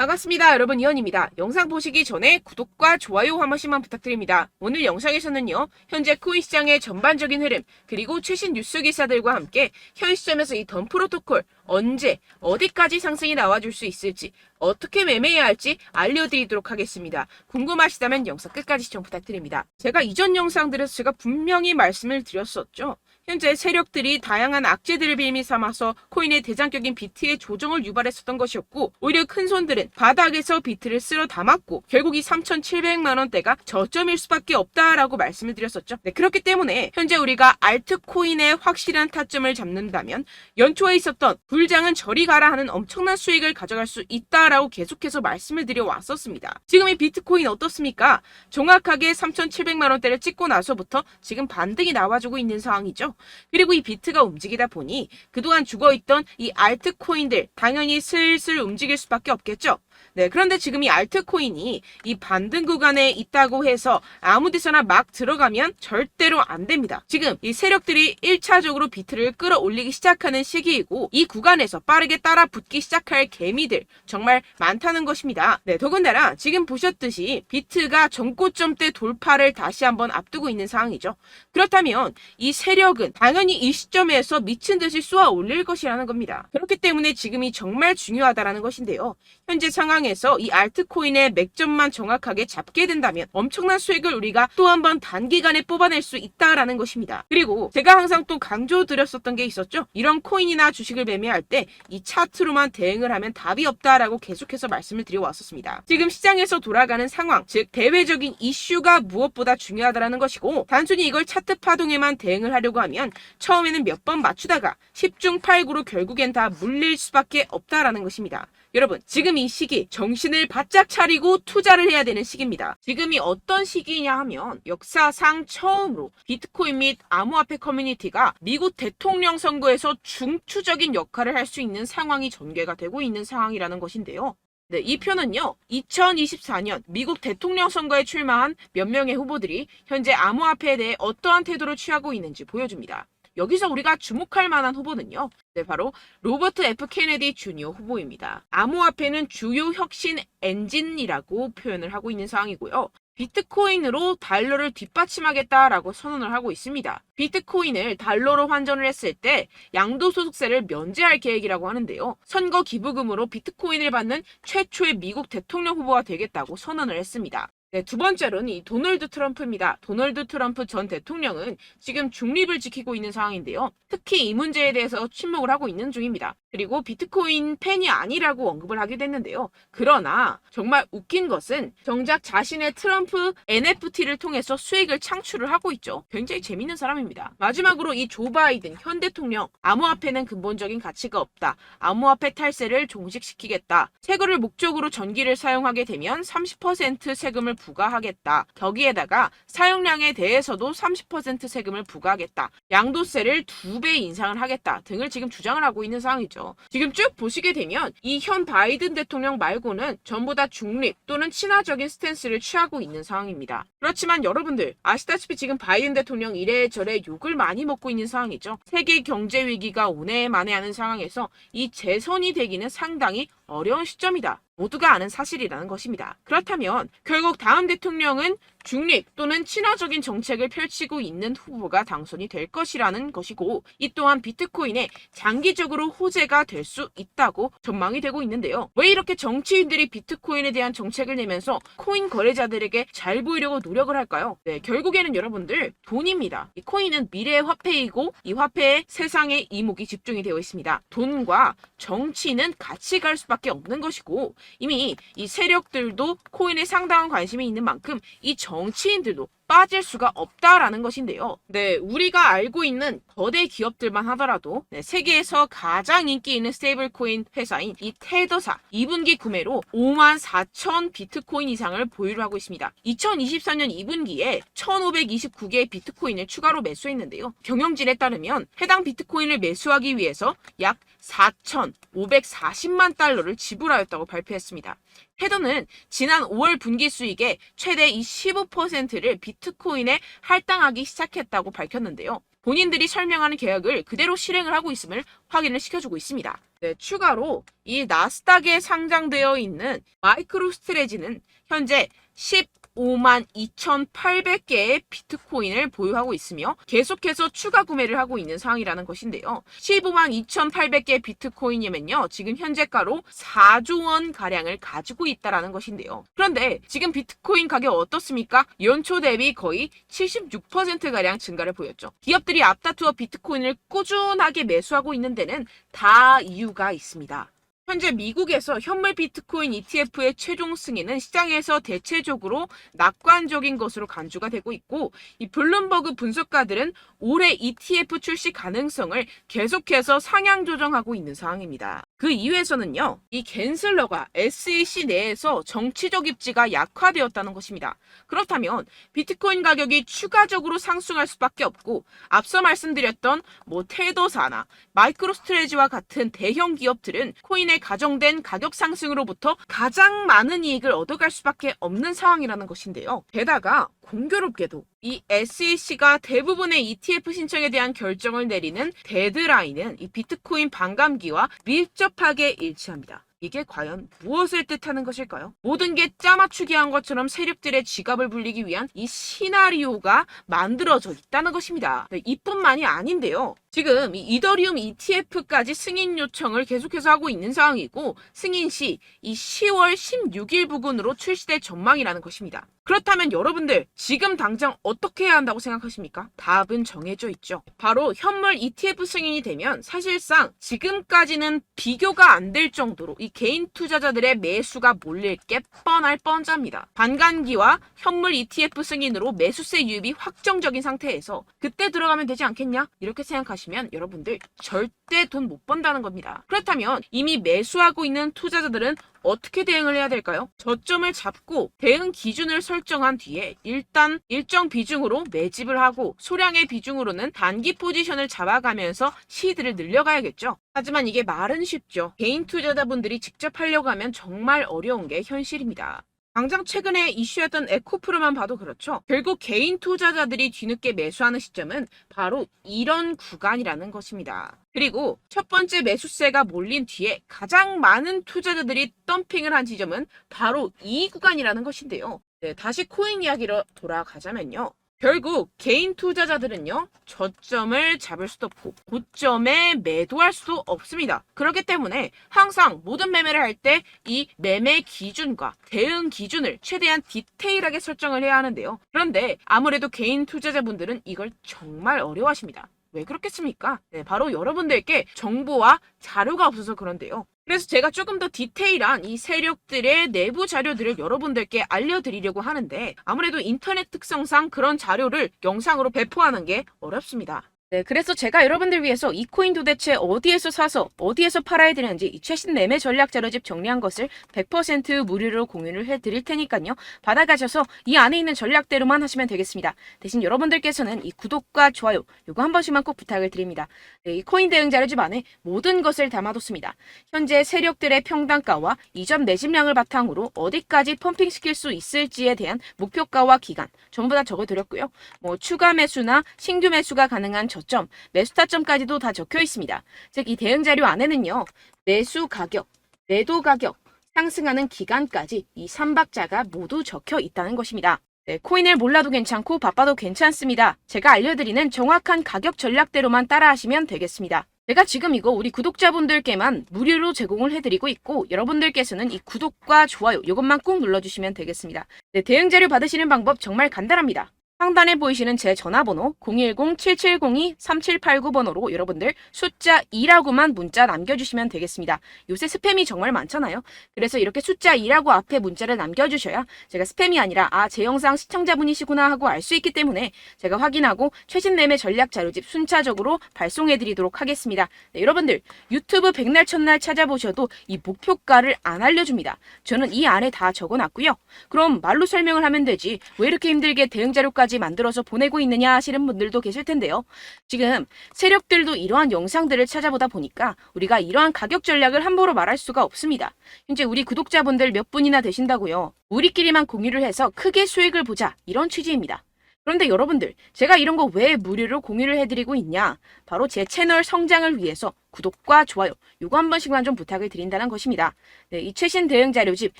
반갑습니다. 여러분, 이현입니다. 영상 보시기 전에 구독과 좋아요 한 번씩만 부탁드립니다. 오늘 영상에서는요, 현재 코인 시장의 전반적인 흐름, 그리고 최신 뉴스 기사들과 함께 현 시점에서 이 덤 프로토콜 언제, 어디까지 상승이 나와줄 수 있을지, 어떻게 매매해야 할지 알려드리도록 하겠습니다. 궁금하시다면 영상 끝까지 시청 부탁드립니다. 제가 이전 영상들에서 제가 분명히 말씀을 드렸었죠. 현재 세력들이 다양한 악재들을 빌미 삼아서 코인의 대장격인 비트의 조정을 유발했었던 것이었고, 오히려 큰 손들은 바닥에서 비트를 쓸어 담았고 결국 이 3,700만 원대가 저점일 수밖에 없다라고 말씀을 드렸었죠. 네, 그렇기 때문에 현재 우리가 알트코인의 확실한 타점을 잡는다면 연초에 있었던 불장은 저리 가라 하는 엄청난 수익을 가져갈 수 있다라고 계속해서 말씀을 드려왔었습니다. 지금 이 비트코인 어떻습니까? 정확하게 3,700만 원대를 찍고 나서부터 지금 반등이 나와주고 있는 상황이죠. 그리고 이 비트가 움직이다 보니 그동안 죽어있던 이 알트코인들 당연히 슬슬 움직일 수밖에 없겠죠. 네, 그런데 지금 이 알트코인이 이 반등 구간에 있다고 해서 아무 데서나 막 들어가면 절대로 안 됩니다. 지금 이 세력들이 1차적으로 비트를 끌어올리기 시작하는 시기이고, 이 구간에서 빠르게 따라 붙기 시작할 개미들 정말 많다는 것입니다. 네, 더군다나 지금 보셨듯이 비트가 전고점대 돌파를 다시 한번 앞두고 있는 상황이죠. 그렇다면 이 세력은 당연히 이 시점에서 미친 듯이 쏘아 올릴 것이라는 겁니다. 그렇기 때문에 지금이 정말 중요하다라는 것인데요. 현재 상황에서 이 알트코인의 맥점만 정확하게 잡게 된다면 엄청난 수익을 우리가 또 한 번 단기간에 뽑아낼 수 있다라는 것입니다. 그리고 제가 항상 또 강조드렸었던 게 있었죠. 이런 코인이나 주식을 매매할 때 이 차트로만 대응을 하면 답이 없다라고 계속해서 말씀을 드려왔었습니다. 지금 시장에서 돌아가는 상황, 즉 대외적인 이슈가 무엇보다 중요하다라는 것이고, 단순히 이걸 차트 파동에만 대응을 하려고 하면 처음에는 몇 번 맞추다가 10중 8구로 결국엔 다 물릴 수밖에 없다라는 것입니다. 여러분, 지금 이 시기 정신을 바짝 차리고 투자를 해야 되는 시기입니다. 지금이 어떤 시기냐 하면 역사상 처음으로 비트코인 및 암호화폐 커뮤니티가 미국 대통령 선거에서 중추적인 역할을 할 수 있는 상황이 전개가 되고 있는 상황이라는 것인데요. 네, 이 표는요, 2024년 미국 대통령 선거에 출마한 몇 명의 후보들이 현재 암호화폐에 대해 어떠한 태도를 취하고 있는지 보여줍니다. 여기서 우리가 주목할 만한 후보는요, 네, 바로 로버트 F 케네디 주니어 후보입니다. 암호화폐는 주요 혁신 엔진이라고 표현을 하고 있는 상황이고요. 비트코인으로 달러를 뒷받침하겠다라고 선언을 하고 있습니다. 비트코인을 달러로 환전을 했을 때 양도소득세를 면제할 계획이라고 하는데요. 선거 기부금으로 비트코인을 받는 최초의 미국 대통령 후보가 되겠다고 선언을 했습니다. 네, 두 번째로는 이 도널드 트럼프입니다. 도널드 트럼프 전 대통령은 지금 중립을 지키고 있는 상황인데요. 특히 이 문제에 대해서 침묵을 하고 있는 중입니다. 그리고 비트코인 팬이 아니라고 언급을 하게 됐는데요. 그러나 정말 웃긴 것은 정작 자신의 트럼프 NFT를 통해서 수익을 창출을 하고 있죠. 굉장히 재밌는 사람입니다. 마지막으로 이 조 바이든 현 대통령, 암호화폐는 근본적인 가치가 없다. 암호화폐 탈세를 종식시키겠다. 세금을 목적으로 전기를 사용하게 되면 30% 세금을 부과하겠다. 거기에다가 사용량에 대해서도 30% 세금을 부과하겠다. 양도세를 2배 인상을 하겠다 등을 지금 주장을 하고 있는 상황이죠. 지금 쭉 보시게 되면 이 현 바이든 대통령 말고는 전부 다 중립 또는 친화적인 스탠스를 취하고 있는 상황입니다. 그렇지만 여러분들 아시다시피 지금 바이든 대통령 이래저래 욕을 많이 먹고 있는 상황이죠. 세계 경제 위기가 오네 만에 하는 상황에서 이 재선이 되기는 상당히 어려운 시점이다. 모두가 아는 사실이라는 것입니다. 그렇다면 결국 다음 대통령은 중립 또는 친화적인 정책을 펼치고 있는 후보가 당선이 될 것이라는 것이고, 이 또한 비트코인에 장기적으로 호재가 될 수 있다고 전망이 되고 있는데요. 왜 이렇게 정치인들이 비트코인에 대한 정책을 내면서 코인 거래자들에게 잘 보이려고 노력을 할까요? 네, 결국에는 여러분들 돈입니다. 이 코인은 미래의 화폐이고 이 화폐에 세상의 이목이 집중이 되어 있습니다. 돈과 정치는 같이 갈 수밖에 없는 것이고, 이미 이 세력들도 코인에 상당한 관심이 있는 만큼 이 정치인들도 빠질 수가 없다라는 것인데요. 네, 우리가 알고 있는 거대 기업들만 하더라도 세계에서 가장 인기 있는 스테이블 코인 회사인 이 테더사 2분기 구매로 54,000 비트코인 이상을 보유를 하고 있습니다. 2024년 2분기에 1,529개의 비트코인을 추가로 매수했는데요. 경영진에 따르면 해당 비트코인을 매수하기 위해서 약 4,540만 달러를 지불하였다고 발표했습니다. 테더는 지난 5월 분기 수익의 최대 15%를 비트코인에 할당하기 시작했다고 밝혔는데요. 본인들이 설명하는 계약을 그대로 실행을 하고 있음을 확인을 시켜주고 있습니다. 네, 추가로 이 나스닥에 상장되어 있는 마이크로스트레지는 현재 15만 2,800개의 비트코인을 보유하고 있으며 계속해서 추가 구매를 하고 있는 상황이라는 것인데요. 15만 2,800개 비트코인이면요, 지금 현재가로 4조 원 가량을 가지고 있다라는 것인데요. 그런데 지금 비트코인 가격 어떻습니까? 연초 대비 거의 76% 가량 증가를 보였죠. 기업들이 앞다투어 비트코인을 꾸준하게 매수하고 있는 데는 다 이유가 있습니다. 현재 미국에서 현물 비트코인 ETF의 최종 승인은 시장에서 대체적으로 낙관적인 것으로 간주가 되고 있고, 이 블룸버그 분석가들은 올해 ETF 출시 가능성을 계속해서 상향 조정하고 있는 상황입니다. 그 이유에서는요, 이 갠슬러가 SEC 내에서 정치적 입지가 약화되었다는 것입니다. 그렇다면 비트코인 가격이 추가적으로 상승할 수밖에 없고, 앞서 말씀드렸던 테더사나 마이크로스트레지와 같은 대형 기업들은 코인의 가정된 가격 상승으로부터 가장 많은 이익을 얻어갈 수밖에 없는 상황이라는 것인데요. 게다가 공교롭게도 이 SEC가 대부분의 ETF 신청에 대한 결정을 내리는 데드라인은 이 비트코인 반감기와 밀접하게 일치합니다. 이게 과연 무엇을 뜻하는 것일까요? 모든 게 짜맞추기 한 것처럼 세력들의 지갑을 불리기 위한 이 시나리오가 만들어져 있다는 것입니다. 네, 이뿐만이 아닌데요. 지금 이 이더리움 ETF까지 승인 요청을 계속해서 하고 있는 상황이고, 승인 시 이 10월 16일 부근으로 출시될 전망이라는 것입니다. 그렇다면 여러분들 지금 당장 어떻게 해야 한다고 생각하십니까? 답은 정해져 있죠. 바로 현물 ETF 승인이 되면 사실상 지금까지는 비교가 안 될 정도로 이 개인 투자자들의 매수가 몰릴 게 뻔할 뻔잡니다. 반감기와 현물 ETF 승인으로 매수세 유입이 확정적인 상태에서 그때 들어가면 되지 않겠냐? 이렇게 생각하시면 여러분들 절대 돈 못 번다는 겁니다. 그렇다면 이미 매수하고 있는 투자자들은 어떻게 대응을 해야 될까요? 저점을 잡고 대응 기준을 설정한 뒤에 일단 일정 비중으로 매집을 하고 소량의 비중으로는 단기 포지션을 잡아가면서 시드를 늘려가야겠죠. 하지만 이게 말은 쉽죠. 개인 투자자분들이 직접 하려고 하면 정말 어려운 게 현실입니다. 당장 최근에 이슈였던 에코프로만 봐도 그렇죠. 결국 개인 투자자들이 뒤늦게 매수하는 시점은 바로 이런 구간이라는 것입니다. 그리고 첫 번째 매수세가 몰린 뒤에 가장 많은 투자자들이 덤핑을 한 지점은 바로 이 구간이라는 것인데요. 네, 다시 코인 이야기로 돌아가자면요. 결국 개인 투자자들은요, 저점을 잡을 수도 없고 고점에 매도할 수도 없습니다. 그렇기 때문에 항상 모든 매매를 할 때 이 매매 기준과 대응 기준을 최대한 디테일하게 설정을 해야 하는데요. 그런데 아무래도 개인 투자자분들은 이걸 정말 어려워하십니다. 왜 그렇겠습니까? 네, 바로 여러분들께 정보와 자료가 없어서 그런데요. 그래서 제가 조금 더 디테일한 이 세력들의 내부 자료들을 여러분들께 알려드리려고 하는데, 아무래도 인터넷 특성상 그런 자료를 영상으로 배포하는 게 어렵습니다. 네, 그래서 제가 여러분들 위해서 이 코인 도대체 어디에서 사서 어디에서 팔아야 되는지 이 최신 매매 전략 자료집 정리한 것을 100% 무료로 공유를 해드릴 테니까요. 받아가셔서 이 안에 있는 전략대로만 하시면 되겠습니다. 대신 여러분들께서는 이 구독과 좋아요 요거 한 번씩만 꼭 부탁을 드립니다. 네, 이 코인 대응 자료집 안에 모든 것을 담아뒀습니다. 현재 세력들의 평단가와 이전 매집량을 바탕으로 어디까지 펌핑시킬 수 있을지에 대한 목표가와 기간 전부 다 적어드렸고요. 추가 매수나 신규 매수가 가능한 저점, 매수 타점까지도 다 적혀 있습니다. 즉, 이 대응 자료 안에는요, 매수 가격, 매도 가격, 상승하는 기간까지 이 3박자가 모두 적혀 있다는 것입니다. 네, 코인을 몰라도 괜찮고 바빠도 괜찮습니다. 제가 알려드리는 정확한 가격 전략대로만 따라하시면 되겠습니다. 제가 지금 이거 우리 구독자분들께만 무료로 제공을 해드리고 있고, 여러분들께서는 이 구독과 좋아요 이것만 꼭 눌러주시면 되겠습니다. 네, 대응 자료 받으시는 방법 정말 간단합니다. 상단에 보이시는 제 전화번호 010-7702-3789번호로 여러분들 숫자 2라고만 문자 남겨주시면 되겠습니다. 요새 스팸이 정말 많잖아요. 그래서 이렇게 숫자 2라고 앞에 문자를 남겨주셔야 제가 스팸이 아니라 제 영상 시청자분이시구나 하고 알 수 있기 때문에 제가 확인하고 최신 매매 전략 자료집 순차적으로 발송해드리도록 하겠습니다. 네, 여러분들 유튜브 백날 첫날 찾아보셔도 이 목표가를 안 알려줍니다. 저는 이 안에 다 적어놨고요. 그럼 말로 설명을 하면 되지 왜 이렇게 힘들게 대응 자료까지 만들어서 보내고 있느냐 하시는 분들도 계실 텐데요. 지금 세력들도 이러한 영상들을 찾아보다 보니까 우리가 이러한 가격 전략을 함부로 말할 수가 없습니다. 현재 우리 구독자분들 몇 분이나 되신다고요. 우리끼리만 공유를 해서 크게 수익을 보자 이런 취지입니다. 그런데 여러분들, 제가 이런 거 왜 무료로 공유를 해드리고 있냐? 바로 제 채널 성장을 위해서 구독과 좋아요, 요거 한 번씩만 좀 부탁을 드린다는 것입니다. 네, 이 최신 대응 자료집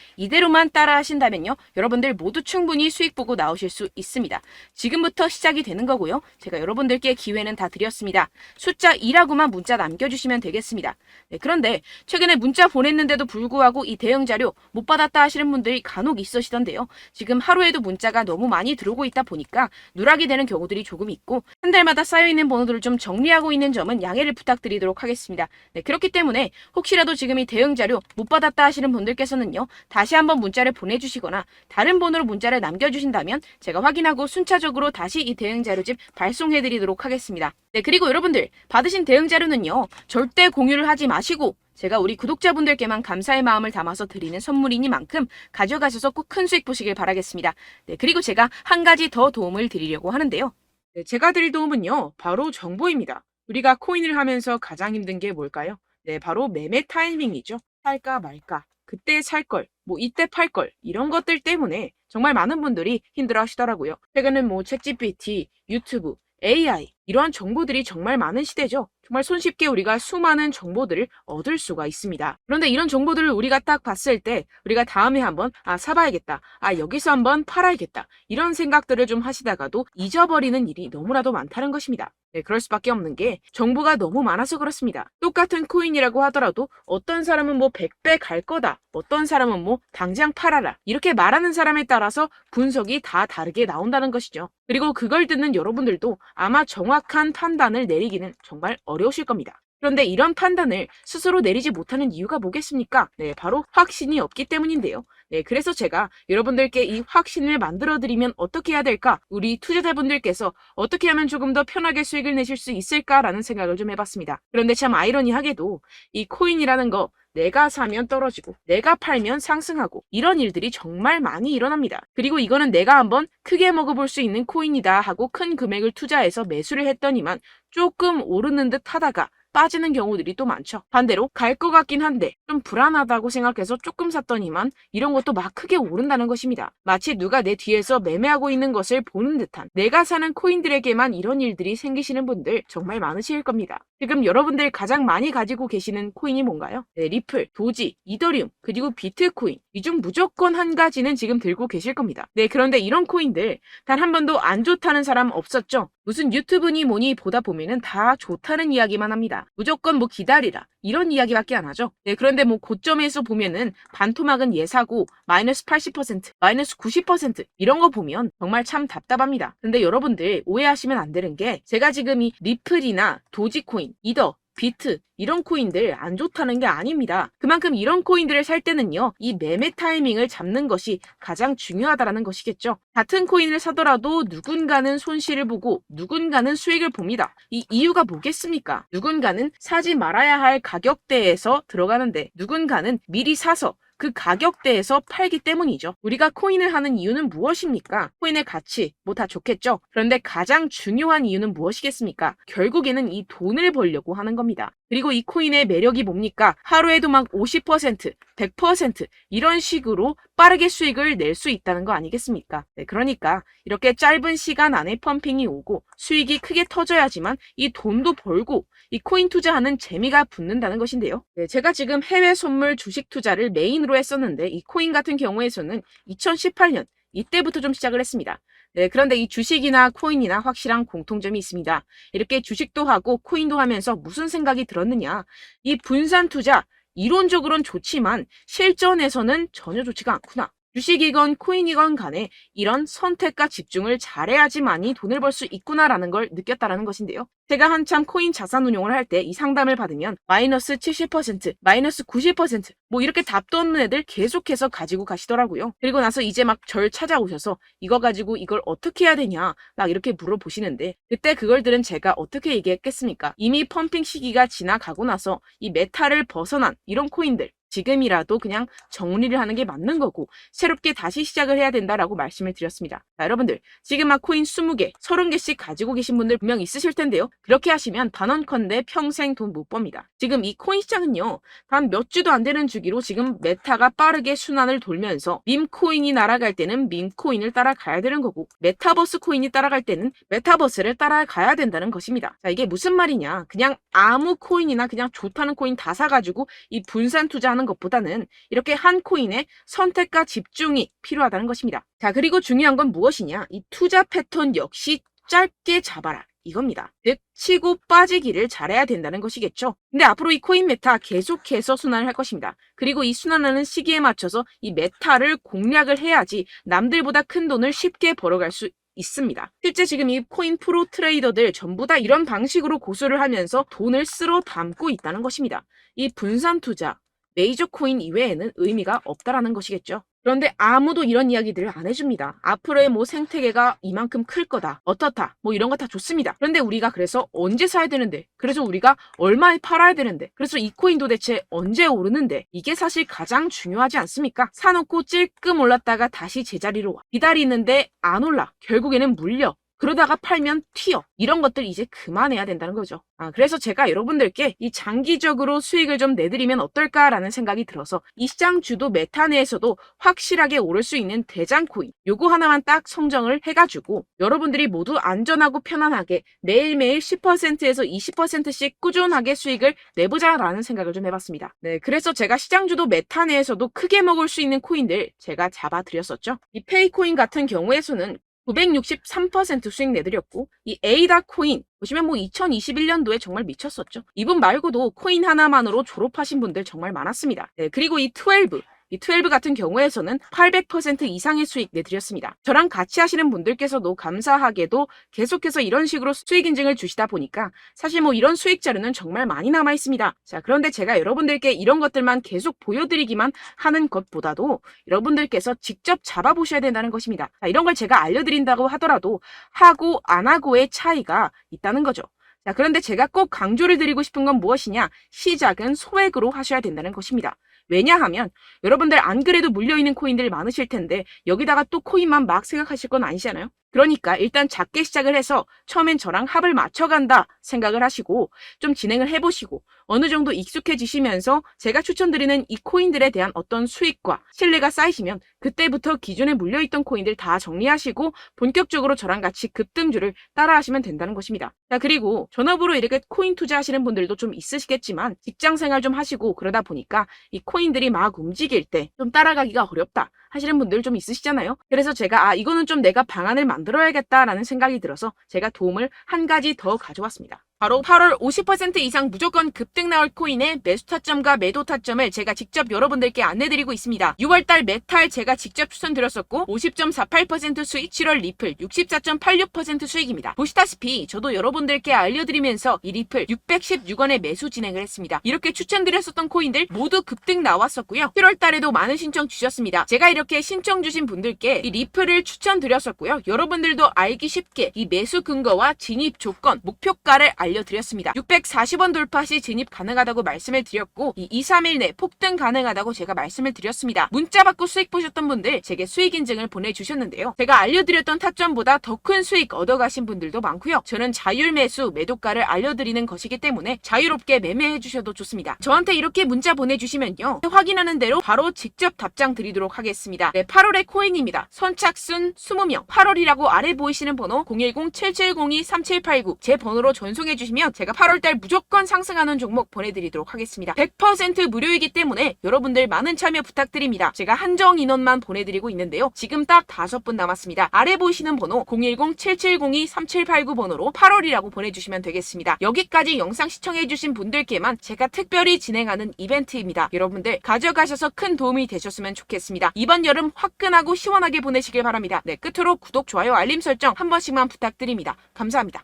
이대로만 따라 하신다면요, 여러분들 모두 충분히 수익 보고 나오실 수 있습니다. 지금부터 시작이 되는 거고요. 제가 여러분들께 기회는 다 드렸습니다. 숫자 2라고만 문자 남겨주시면 되겠습니다. 네, 그런데 최근에 문자 보냈는데도 불구하고 이 대응 자료 못 받았다 하시는 분들이 간혹 있으시던데요. 지금 하루에도 문자가 너무 많이 들어오고 있다 보니까 누락이 되는 경우들이 조금 있고, 한 달마다 쌓여있는 번호들을 좀 정리하고 있는 점은 양해를 부탁드리도록 하겠습니다. 네, 그렇기 때문에 혹시라도 지금 이 대응 자료 못 받았다 하시는 분들께서는요, 다시 한번 문자를 보내주시거나 다른 번호로 문자를 남겨주신다면 제가 확인하고 순차적으로 다시 이 대응 자료집 발송해드리도록 하겠습니다. 네, 그리고 여러분들 받으신 대응 자료는요, 절대 공유를 하지 마시고 제가 우리 구독자분들께만 감사의 마음을 담아서 드리는 선물이니만큼 가져가셔서 꼭 큰 수익 보시길 바라겠습니다. 네, 그리고 제가 한 가지 더 도움을 드리려고 하는데요. 네, 제가 드릴 도움은요, 바로 정보입니다. 우리가 코인을 하면서 가장 힘든 게 뭘까요? 네, 바로 매매 타이밍이죠. 살까 말까, 그때 살 걸, 뭐 이때 팔 걸, 이런 것들 때문에 정말 많은 분들이 힘들어 하시더라고요. 최근은 뭐 챗GPT, 유튜브, AI, 이러한 정보들이 정말 많은 시대죠. 정말 손쉽게 우리가 수많은 정보들을 얻을 수가 있습니다. 그런데 이런 정보들을 우리가 딱 봤을 때 우리가 다음에 한번 사봐야겠다, 여기서 한번 팔아야겠다, 이런 생각들을 좀 하시다가도 잊어버리는 일이 너무나도 많다는 것입니다. 네, 그럴 수밖에 없는 게 정보가 너무 많아서 그렇습니다. 똑같은 코인이라고 하더라도 어떤 사람은 뭐 100배 갈 거다, 어떤 사람은 뭐 당장 팔아라, 이렇게 말하는 사람에 따라서 분석이 다 다르게 나온다는 것이죠. 그리고 그걸 듣는 여러분들도 아마 정확한 판단을 내리기는 정말 어려우실 겁니다. 그런데 이런 판단을 스스로 내리지 못하는 이유가 뭐겠습니까? 네, 바로 확신이 없기 때문인데요. 네, 그래서 제가 여러분들께 이 확신을 만들어드리면 어떻게 해야 될까? 우리 투자자분들께서 어떻게 하면 조금 더 편하게 수익을 내실 수 있을까라는 생각을 좀 해봤습니다. 그런데 참 아이러니하게도 이 코인이라는 거, 내가 사면 떨어지고 내가 팔면 상승하고, 이런 일들이 정말 많이 일어납니다. 그리고 이거는 내가 한번 크게 먹어볼 수 있는 코인이다 하고 큰 금액을 투자해서 매수를 했더니만 조금 오르는 듯 하다가 빠지는 경우들이 또 많죠. 반대로 갈 것 같긴 한데 좀 불안하다고 생각해서 조금 샀더니만 이런 것도 막 크게 오른다는 것입니다. 마치 누가 내 뒤에서 매매하고 있는 것을 보는 듯한, 내가 사는 코인들에게만 이런 일들이 생기시는 분들 정말 많으실 겁니다. 지금 여러분들 가장 많이 가지고 계시는 코인이 뭔가요? 네, 리플, 도지, 이더리움, 그리고 비트코인, 이 중 무조건 한 가지는 지금 들고 계실 겁니다. 네, 그런데 이런 코인들 단 한 번도 안 좋다는 사람 없었죠? 무슨 유튜브니 뭐니 보다 보면은 다 좋다는 이야기만 합니다. 무조건 뭐 기다리라, 이런 이야기밖에 안 하죠. 네, 그런데 뭐 고점에서 보면은 반토막은 예사고 마이너스 80%, 마이너스 90% 이런 거 보면 정말 참 답답합니다. 근데 여러분들 오해하시면 안 되는 게, 제가 지금 이 리플이나 도지코인, 이더, 비트, 이런 코인들 안 좋다는 게 아닙니다. 그만큼 이런 코인들을 살 때는요, 이 매매 타이밍을 잡는 것이 가장 중요하다는 것이겠죠. 같은 코인을 사더라도 누군가는 손실을 보고 누군가는 수익을 봅니다. 이 이유가 뭐겠습니까? 누군가는 사지 말아야 할 가격대에서 들어가는데 누군가는 미리 사서 그 가격대에서 팔기 때문이죠. 우리가 코인을 하는 이유는 무엇입니까? 코인의 가치, 뭐 다 좋겠죠. 그런데 가장 중요한 이유는 무엇이겠습니까? 결국에는 이 돈을 벌려고 하는 겁니다. 그리고 이 코인의 매력이 뭡니까? 하루에도 막 50%, 100% 이런 식으로 빠르게 수익을 낼 수 있다는 거 아니겠습니까? 네, 그러니까 이렇게 짧은 시간 안에 펌핑이 오고 수익이 크게 터져야지만 이 돈도 벌고 이 코인 투자하는 재미가 붙는다는 것인데요. 네, 제가 지금 해외 선물 주식 투자를 메인으로 했었는데 이 코인 같은 경우에서는 2018년 이때부터 좀 시작을 했습니다. 네, 그런데 이 주식이나 코인이나 확실한 공통점이 있습니다. 이렇게 주식도 하고 코인도 하면서 무슨 생각이 들었느냐? 이 분산 투자, 이론적으로는 좋지만 실전에서는 전혀 좋지가 않구나. 주식이건 코인이건 간에 이런 선택과 집중을 잘해야지만이 돈을 벌 수 있구나라는 걸 느꼈다라는 것인데요. 제가 한참 코인 자산 운용을 할 때 이 상담을 받으면 마이너스 70%, 마이너스 90%, 뭐 이렇게 답도 없는 애들 계속해서 가지고 가시더라고요. 그리고 나서 이제 막 절 찾아오셔서 이거 가지고 이걸 어떻게 해야 되냐 막 이렇게 물어보시는데, 그때 그걸 들은 제가 어떻게 얘기했겠습니까? 이미 펌핑 시기가 지나가고 나서 이 메타를 벗어난 이런 코인들, 지금이라도 그냥 정리를 하는 게 맞는 거고 새롭게 다시 시작을 해야 된다라고 말씀을 드렸습니다. 자, 여러분들 지금 막 코인 20개, 30개씩 가지고 계신 분들 분명 있으실 텐데요. 그렇게 하시면 단언컨대 평생 돈 못 법니다. 지금 이 코인 시장은요. 단 몇 주도 안 되는 주기로 지금 메타가 빠르게 순환을 돌면서 밈코인이 날아갈 때는 밈코인을 따라가야 되는 거고 메타버스 코인이 따라갈 때는 메타버스를 따라가야 된다는 것입니다. 자, 이게 무슨 말이냐. 그냥 아무 코인이나 그냥 좋다는 코인 다 사가지고 이 분산 투자하는 것보다는 이렇게 한 코인에 선택과 집중이 필요하다는 것입니다. 자, 그리고 중요한 건 무엇이냐. 이 투자 패턴 역시 짧게 잡아라. 이겁니다. 즉 치고 빠지기를 잘해야 된다는 것이겠죠. 근데 앞으로 이 코인 메타 계속해서 순환을 할 것입니다. 그리고 이 순환하는 시기에 맞춰서 이 메타를 공략을 해야지 남들보다 큰 돈을 쉽게 벌어갈 수 있습니다. 실제 지금 이 코인 프로 트레이더들 전부 다 이런 방식으로 고수를 하면서 돈을 쓸어 담고 있다는 것입니다. 이 분산 투자, 메이저 코인 이외에는 의미가 없다라는 것이겠죠. 그런데 아무도 이런 이야기들을 안 해줍니다. 앞으로의 뭐 생태계가 이만큼 클 거다. 어떻다. 뭐 이런 거 다 좋습니다. 그런데 우리가 그래서 언제 사야 되는데? 그래서 우리가 얼마에 팔아야 되는데? 그래서 이 코인도 대체 언제 오르는데? 이게 사실 가장 중요하지 않습니까? 사놓고 찔끔 올랐다가 다시 제자리로 와. 기다리는데 안 올라. 결국에는 물려. 그러다가 팔면 튀어. 이런 것들 이제 그만해야 된다는 거죠. 그래서 제가 여러분들께 이 장기적으로 수익을 좀 내드리면 어떨까라는 생각이 들어서 이 시장 주도 메타 내에서도 확실하게 오를 수 있는 대장 코인 요거 하나만 딱 선정을 해가지고 여러분들이 모두 안전하고 편안하게 매일매일 10%에서 20%씩 꾸준하게 수익을 내보자라는 생각을 좀 해봤습니다. 네, 그래서 제가 시장 주도 메타 내에서도 크게 먹을 수 있는 코인들 제가 잡아드렸었죠. 이 페이코인 같은 경우에서는 963% 수익 내드렸고 이 에이다 코인 보시면 뭐 2021년도에 정말 미쳤었죠. 이분 말고도 코인 하나만으로 졸업하신 분들 정말 많았습니다. 네, 그리고 이 12 같은 경우에서는 800% 이상의 수익 내드렸습니다. 저랑 같이 하시는 분들께서도 감사하게도 계속해서 이런 식으로 수익 인증을 주시다 보니까 사실 뭐 이런 수익 자료는 정말 많이 남아 있습니다. 자, 그런데 제가 여러분들께 이런 것들만 계속 보여드리기만 하는 것보다도 여러분들께서 직접 잡아보셔야 된다는 것입니다. 자, 이런 걸 제가 알려드린다고 하더라도 하고 안 하고의 차이가 있다는 거죠. 자, 그런데 제가 꼭 강조를 드리고 싶은 건 무엇이냐? 시작은 소액으로 하셔야 된다는 것입니다. 왜냐하면 여러분들 안 그래도 물려있는 코인들 많으실 텐데 여기다가 또 코인만 막 생각하실 건 아니잖아요. 그러니까 일단 작게 시작을 해서 처음엔 저랑 합을 맞춰간다 생각을 하시고 좀 진행을 해보시고 어느 정도 익숙해지시면서 제가 추천드리는 이 코인들에 대한 어떤 수익과 신뢰가 쌓이시면 그때부터 기존에 물려있던 코인들 다 정리하시고 본격적으로 저랑 같이 급등주를 따라하시면 된다는 것입니다. 자, 그리고 전업으로 이렇게 코인 투자하시는 분들도 좀 있으시겠지만 직장생활 좀 하시고 그러다 보니까 이 코인들이 막 움직일 때 좀 따라가기가 어렵다 하시는 분들 좀 있으시잖아요. 그래서 제가 이거는 좀 내가 방안을 만들어야겠다라는 생각이 들어서 제가 도움을 한 가지 더 가져왔습니다. 바로 8월 50% 이상 무조건 급등 나올 코인의 매수 타점과 매도 타점을 제가 직접 여러분들께 안내드리고 있습니다. 6월달 메탈 제가 직접 추천드렸었고 50.48% 수익, 7월 리플 64.86% 수익입니다. 보시다시피 저도 여러분들께 알려드리면서 이 리플 616원에 매수 진행을 했습니다. 이렇게 추천드렸었던 코인들 모두 급등 나왔었고요. 7월달에도 많은 신청 주셨습니다. 제가 이렇게 신청 주신 분들께 이 리플을 추천드렸었고요. 여러분들도 알기 쉽게 이 매수 근거와 진입 조건, 목표가를 알려드렸습니다. 640원 돌파 시 진입 가능하다고 말씀을 드렸고 이 2-3일 내 폭등 가능하다고 제가 말씀을 드렸습니다. 문자 받고 수익 보셨던 분들 제게 수익 인증을 보내주셨는데요. 제가 알려드렸던 타점보다 더 큰 수익 얻어가신 분들도 많고요. 저는 자율 매수 매도가를 알려드리는 것이기 때문에 자유롭게 매매해 주셔도 좋습니다. 저한테 이렇게 문자 보내주시면요. 확인하는 대로 바로 직접 답장 드리도록 하겠습니다. 네, 8월의 코인입니다. 선착순 20명 8월이라고 아래 보이시는 번호 010-7702-3789 제 번호로 전송해 주시면 제가 8월달 무조건 상승하는 종목 보내드리도록 하겠습니다. 100% 무료이기 때문에 여러분들 많은 참여 부탁드립니다. 제가 한정 인원만 보내드리고 있는데요. 지금 딱 5분 남았습니다. 아래 보이시는 번호 010-7702-3789 번호로 8월이라고 보내주시면 되겠습니다. 여기까지 영상 시청해주신 분들께만 제가 특별히 진행하는 이벤트입니다. 여러분들 가져가셔서 큰 도움이 되셨으면 좋겠습니다. 이번 여름 화끈하고 시원하게 보내시길 바랍니다. 네, 끝으로 구독, 좋아요, 알림 설정 한 번씩만 부탁드립니다. 감사합니다.